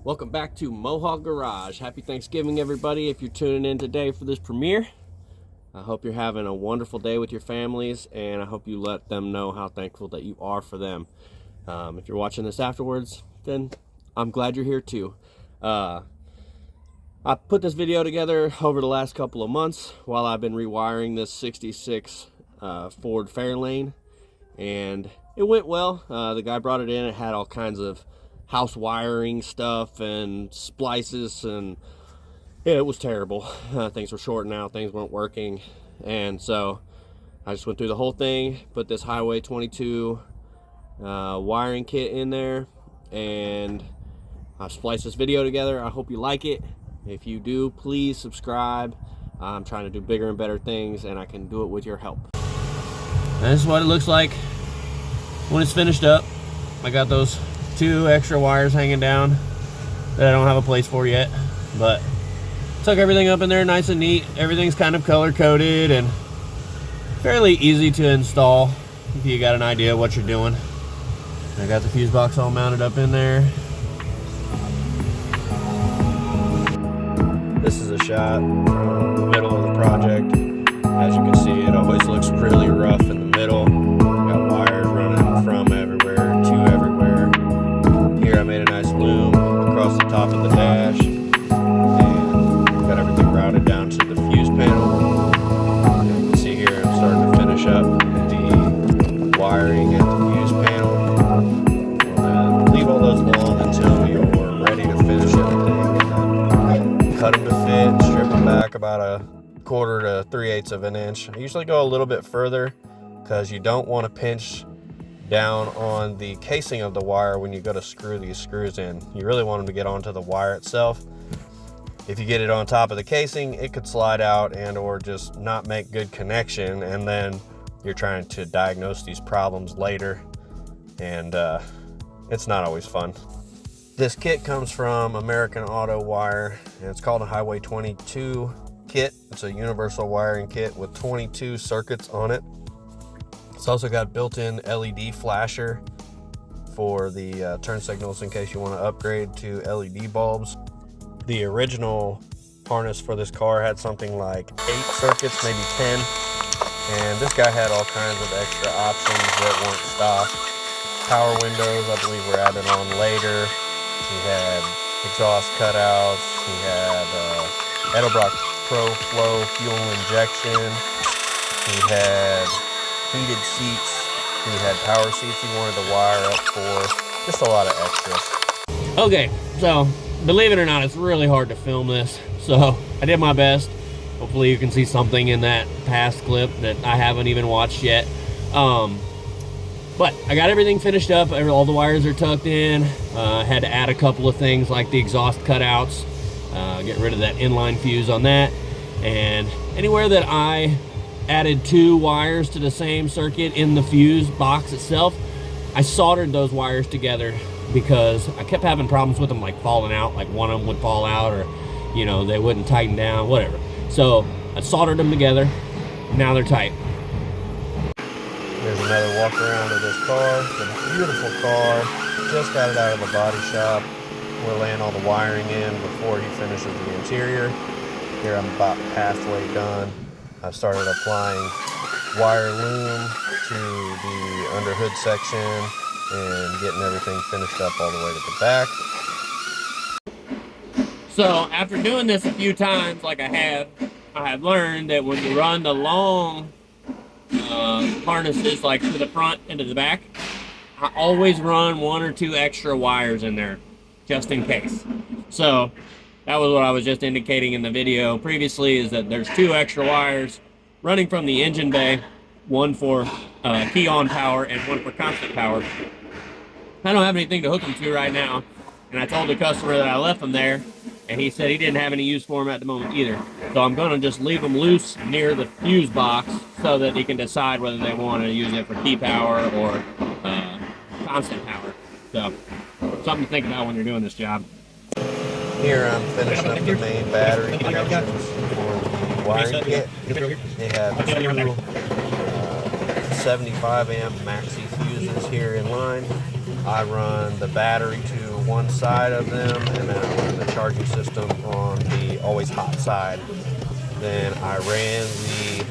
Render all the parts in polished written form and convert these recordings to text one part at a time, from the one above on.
Welcome back to Mohawk-Garage. Happy Thanksgiving, everybody, if you're tuning in today for this premiere. I hope you're having a wonderful day with your families, and I hope you let them know how thankful that you are for them. If you're watching this afterwards, then I'm glad you're here too. I put this video together over the last couple of months while I've been rewiring this 66 Ford Fairlane, and it went well. The guy brought it in. It had all kinds of house wiring stuff and splices, and yeah, it was terrible. Things were shorting out, things weren't working, and so I just went through the whole thing, put this Highway 22 wiring kit in there, and I spliced this video together. I hope you like it. If you do, please subscribe. I'm trying to do bigger and better things, and I can do it with your help. And this is what it looks like when it's finished up. I got those 2 extra wires hanging down that I don't have a place for yet, but took everything up in there nice and neat. Everything's kind of color coded and fairly easy to install if you got an idea of what you're doing. I got the fuse box all mounted up in there. This is a shot from the middle of the project. As you can see, it always looks really rough in the middle. Got wires running from everywhere to everywhere. Here I made a nice loom across the top of the dash, and got everything routed down to the fuse panel. And you can see here I'm starting to finish up the wiring at the fuse panel. We'll leave all those long until you're ready to finish everything, and then cut them to fit, strip them back about a 1/4 to 3/8 of an inch. I usually go a little bit further because you don't want to pinch down on the casing of the wire when you go to screw these screws in. You really want them to get onto the wire itself. If you get it on top of the casing, it could slide out and or just not make good connection, and then you're trying to diagnose these problems later, and it's not always fun. This kit comes from American Autowire, and it's called a Highway 22 kit. It's a universal wiring kit with 22 circuits on it. It's also got built-in LED flasher for the turn signals in case you want to upgrade to LED bulbs. The original harness for this car had something like 8 circuits, maybe 10, and this guy had all kinds of extra options that weren't stock. Power windows, I believe, were added on later. He had exhaust cutouts. He had Edelbrock Pro Flow fuel injection. He had heated seats. He had power seats he wanted to wire up for. Just a lot of extras. Okay, so believe it or not, it's really hard to film this. So I did my best. Hopefully you can see something in that past clip that I haven't even watched yet. But I got everything finished up. All the wires are tucked in. Had to add a couple of things like the exhaust cutouts. Get rid of that inline fuse on that. And anywhere that I added 2 wires to the same circuit in the fuse box itself, I soldered those wires together because I kept having problems with them, like falling out, like one of them would fall out, or you know, they wouldn't tighten down, whatever. So I soldered them together. Now they're tight. Here's another walk around of this car. It's a beautiful car. Just got it out of the body shop. We're laying all the wiring in before he finishes the interior. Here I'm about halfway done. I've started applying wire loom to the under hood section and getting everything finished up all the way to the back. So after doing this a few times, like I have learned that when you run the long harnesses, like to the front and to the back, I always run 1 or 2 extra wires in there just in case. So that was what I was just indicating in the video previously, is that there's 2 extra wires running from the engine bay, 1 for key on power and 1 for constant power. I don't have anything to hook them to right now, and I told the customer that I left them there, and he said he didn't have any use for them at the moment either. So I'm going to just leave them loose near the fuse box so that he can decide whether they want to use it for key power or constant power. So something to think about when you're doing this job. Here I'm finishing up the main battery connections for the wiring kit. They have 2 75 amp maxi fuses here in line. I run the battery to one side of them, and then I run the charging system on the always hot side. Then I ran the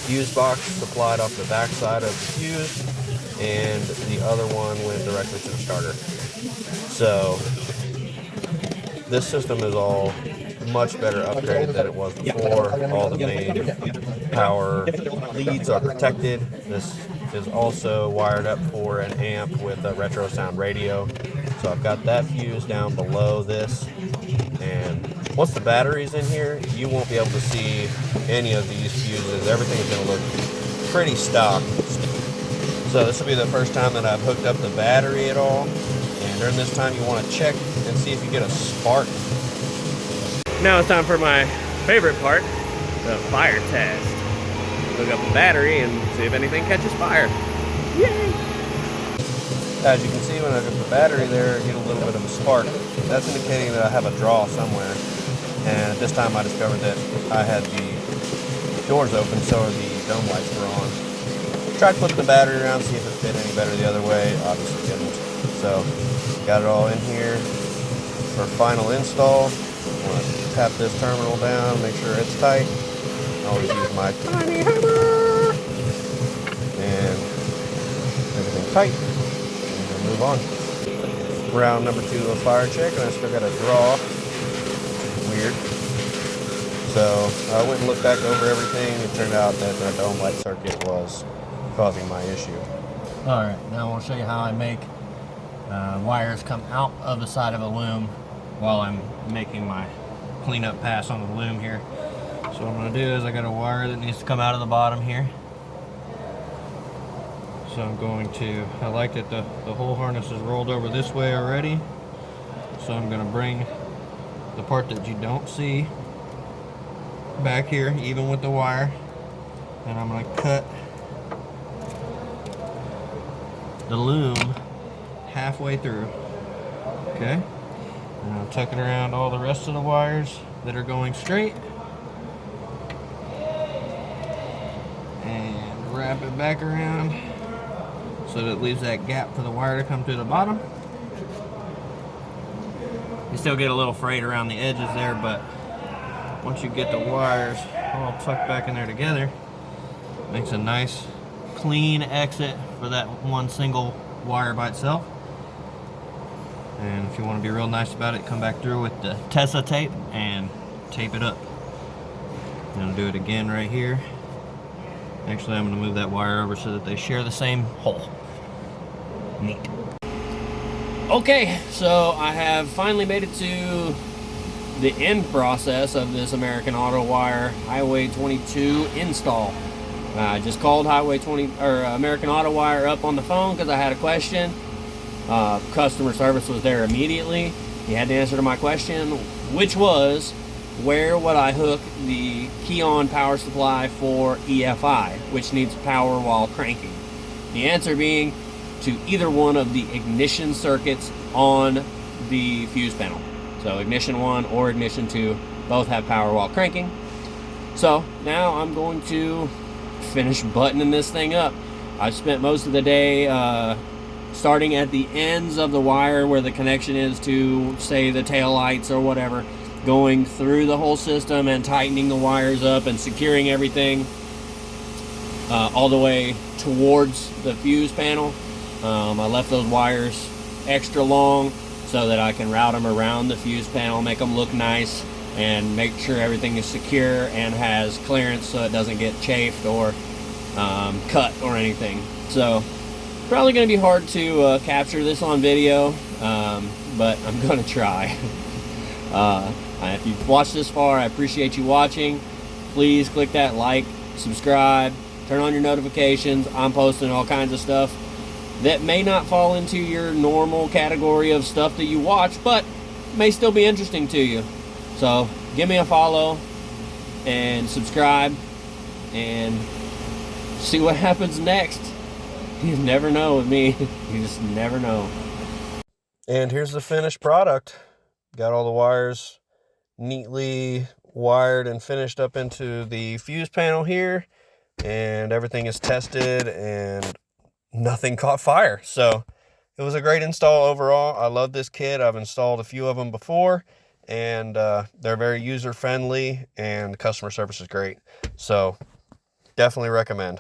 fuse box supplied off the back side of the fuse, and the other one went directly to the starter. So this system is all much better upgraded than it was before. All the main power leads are protected. This is also wired up for an amp with a retro sound radio. So I've got that fuse down below this, and once the battery's in here, you won't be able to see any of these fuses. Everything's going to look pretty stock. So this will be the first time that I've hooked up the battery at all, and during this time you want to check and see if you get a spark. Now it's time for my favorite part, the fire test. Hook up the battery and see if anything catches fire. Yay! As you can see, when I hook up the battery there, I get a little bit of a spark. That's indicating that I have a draw somewhere. And at this time I discovered that I had the doors open, so the dome lights were on. Tried flipping the battery around, see if it fit any better the other way. Obviously didn't. So got it all in here for final install. I'm going to tap this terminal down, make sure it's tight. I always use my tiny hammer. And everything tight. And then move on. Round number 2 of fire check, and I still got a draw. Weird. So I went and looked back over everything. It turned out that the dome light circuit was causing my issue. Alright, now I want to show you how I make wires come out of the side of a loom while I'm making my cleanup pass on the loom here. So what I'm going to do is I got a wire that needs to come out of the bottom here. So I'm going to, I like that the whole harness is rolled over this way already. So I'm going to bring the part that you don't see back here, even with the wire. And I'm going to cut the loom halfway through. Okay? And I'm tucking around all the rest of the wires that are going straight. And wrap it back around so that it leaves that gap for the wire to come to the bottom. You still get a little frayed around the edges there, but once you get the wires all tucked back in there together, it makes a nice clean exit for that one single wire by itself. And if you want to be real nice about it, come back through with the Tessa tape and tape it up. I'm going to do it again right here. Actually, I'm going to move that wire over so that they share the same hole. Neat. Okay, so I have finally made it to the end process of this American Autowire Highway 22 install. I just called American Autowire up on the phone because I had a question. Customer service was there immediately. He had the answer to my question, which was, where would I hook the key-on power supply for EFI, which needs power while cranking? The answer being to either one of the ignition circuits on the fuse panel. So ignition 1 or ignition 2 both have power while cranking. So now I'm going to finish buttoning this thing up. I've spent most of the day starting at the ends of the wire where the connection is to, say, the tail lights or whatever, going through the whole system and tightening the wires up and securing everything all the way towards the fuse panel. I left those wires extra long so that I can route them around the fuse panel, make them look nice, and make sure everything is secure and has clearance so it doesn't get chafed or cut or anything. So probably going to be hard to capture this on video, but I'm going to try. If you've watched this far, I appreciate you watching. Please click that like, subscribe, turn on your notifications. I'm posting all kinds of stuff that may not fall into your normal category of stuff that you watch, but may still be interesting to you. So give me a follow and subscribe and see what happens next. You never know with me. You just never know. And here's the finished product. Got all the wires neatly wired and finished up into the fuse panel here. and everything is tested and nothing caught fire. So it was a great install overall. I love this kit. I've installed a few of them before, and they're very user friendly, and the customer service is great. So definitely recommend.